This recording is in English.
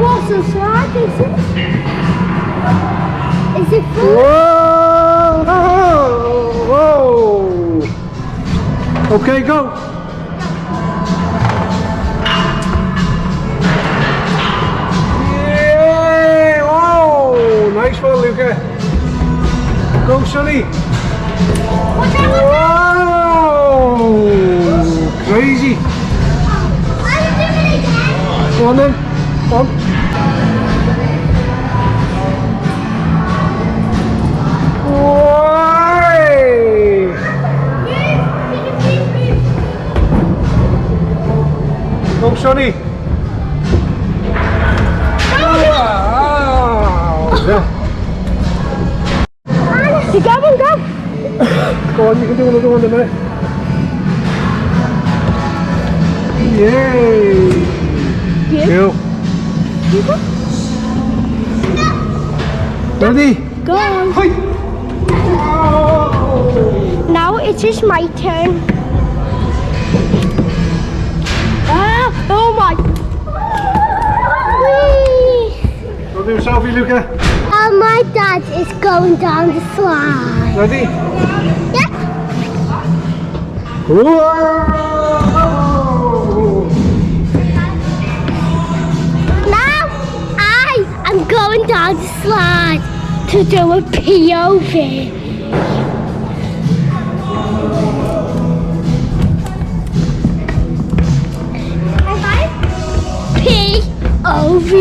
What's a slide, is it? Is it full? Whoa! Whoa! Okay, go! Yeah! Whoa! Nice one, Luca. Go, Sonny! Whoa! Crazy! Are you doing it again? Go on then. Come on. Go, Sonny. Wow. Yeah. You go and go. Go on, you can do another one in a minute. Yay! You? Go. Ready? Go on. Hi. Now it is my turn. Oh my! Whee! Go do a selfie, Luca. My dad is going down the slide. Ready? Yep. Whoa! Now I am going down the slide to do a POV. POV.